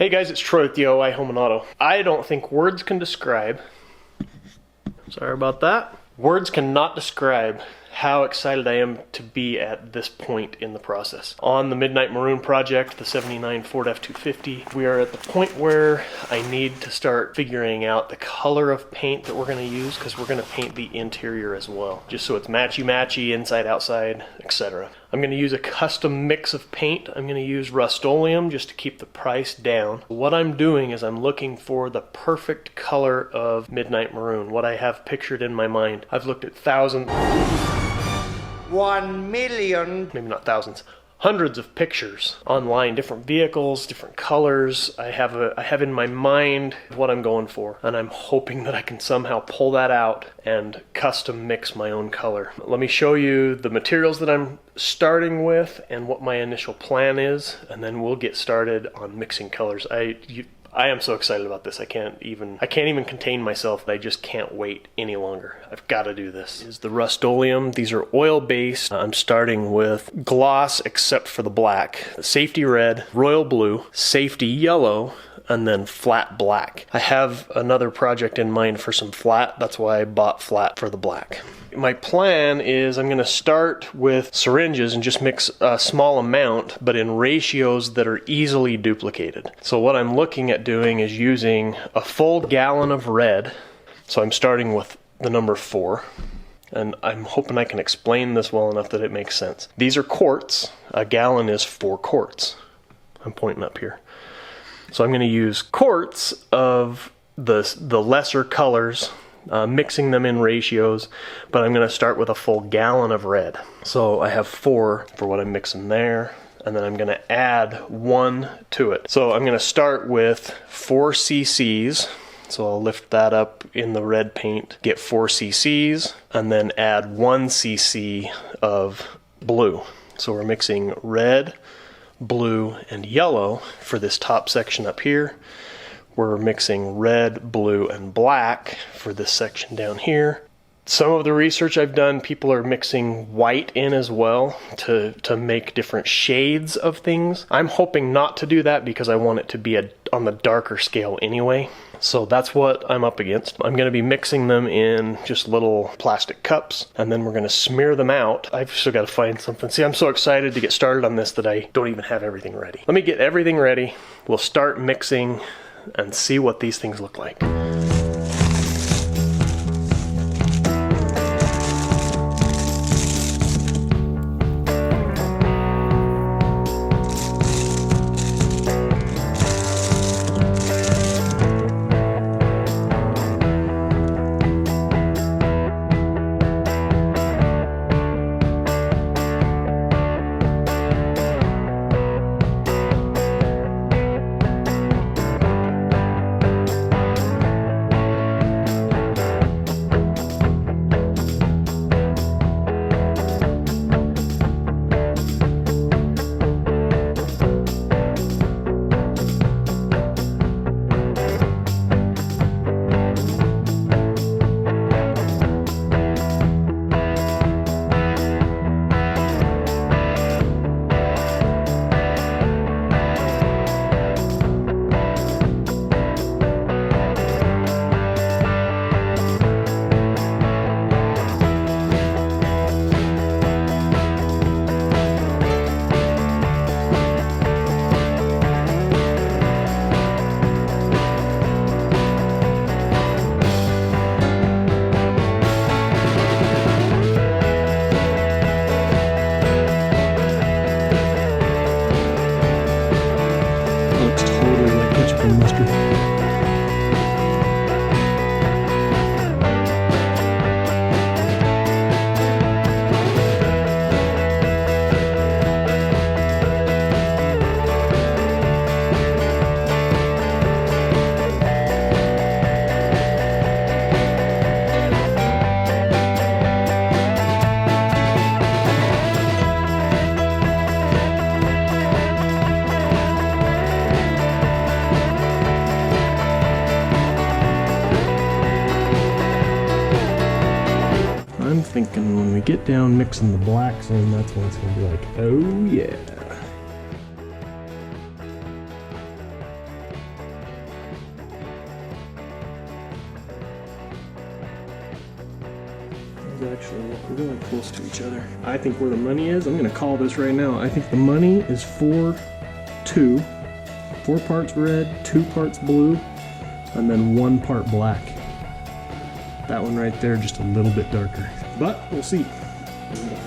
Hey guys, it's Troy with the OI Home and Auto. I don't think words can describe, sorry about that, words cannot describe how excited I am to be at this point in the process. On the Midnight Maroon project, the 79 Ford F250, we are at the point where I need to start figuring out the color of paint that we're going to use, because we're going to paint the interior as well, just so it's matchy-matchy, inside, outside, etc. I'm going to use a custom mix of paint. I'm going to use Rustoleum just to keep the price down. What I'm doing is I'm looking for the perfect color of Midnight Maroon, what I have pictured in my mind. I've looked at thousands, 1 million, maybe not thousands, hundreds of pictures online, different vehicles, different colors. I have in my mind what I'm going for, and I'm hoping that I can somehow pull that out and custom mix my own color. Let me show you the materials that I'm starting with and what my initial plan is, and then we'll get started on mixing colors. I am so excited about this. I can't even contain myself. I just can't wait any longer. I've got to do this. This is the Rustoleum. These are oil-based. I'm starting with gloss except for the black. Safety red, royal blue, safety yellow, and then flat black. I have another project in mind for some flat. That's why I bought flat for the black. My plan is I'm going to start with syringes and just mix a small amount, but in ratios that are easily duplicated. So what I'm looking at doing is using a full gallon of red. So I'm starting with the number 4. And I'm hoping I can explain this well enough that it makes sense. These are quarts. A gallon is 4 quarts. I'm pointing up here. So I'm going to use quarts of the lesser colors, mixing them in ratios, but I'm going to start with a full gallon of red. So I have 4 for what I'm mixing there, and then I'm going to add 1 to it. So I'm going to start with 4 cc's. So I'll lift that up in the red paint, get 4 cc's, and then add 1 cc of blue. So we're mixing red, blue, and yellow for this top section up here. We're mixing red, blue, and black for this section down here. Some of the research I've done, people are mixing white in as well to make different shades of things. I'm hoping not to do that because I want it to be on the darker scale anyway. So that's what I'm up against. I'm going to be mixing them in just little plastic cups, and then we're going to smear them out. I've still got to find something. See, I'm so excited to get started on this that I don't even have everything ready. Let me get everything ready. We'll start mixing and see what these things look like. thinking when we get down mixing the blacks in, that's when it's gonna be like, oh yeah. actually we're really close to each other. I think where the money is, I'm gonna call this right now. I think the money is 4-2. 4 parts red, 2 parts blue, and then 1 part black. That one right there, just a little bit darker. But we'll see.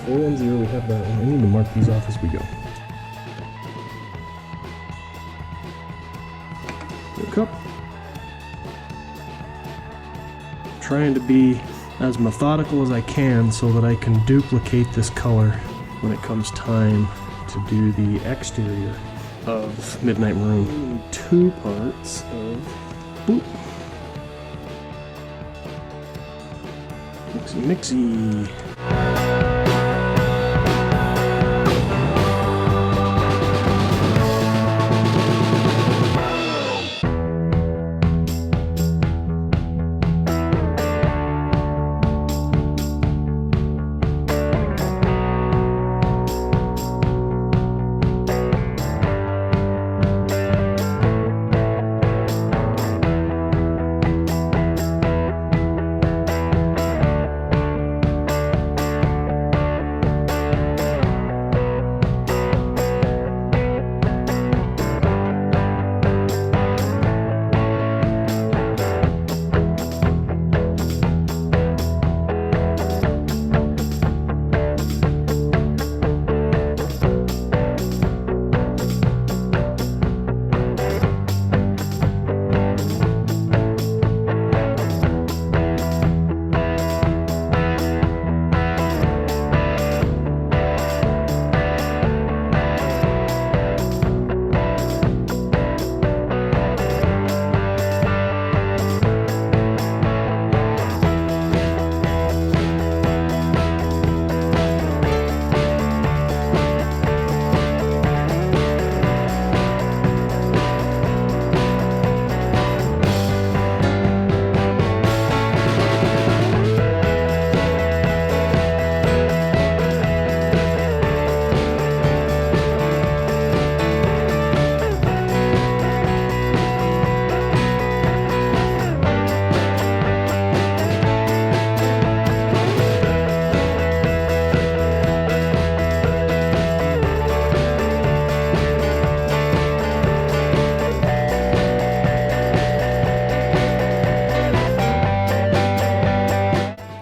410, we have that one. I need to mark these off as we go. New cup. Trying to be as methodical as I can so that I can duplicate this color when it comes time to do the exterior of Midnight Maroon. 2 parts of blue. Mixy.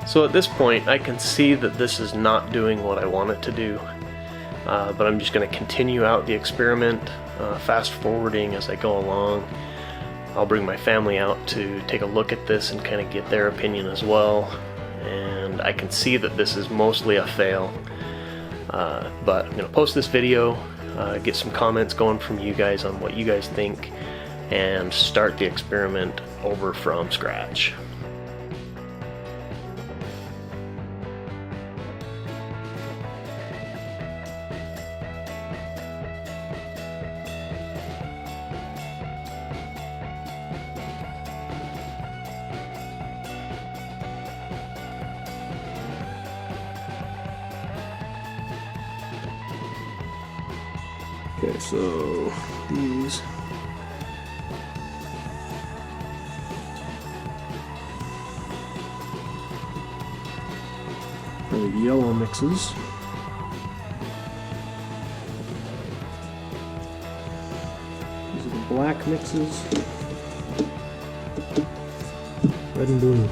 So at this point, I can see that this is not doing what I want it to do, but I'm just going to continue out the experiment, fast forwarding as I go along. I'll bring my family out to take a look at this and kind of get their opinion as well, and I can see that this is mostly a fail, but I'm going to post this video, get some comments going from you guys on what you guys think, and start the experiment over from scratch. Okay, so these are the yellow mixes. These are the black mixes. Red and blue.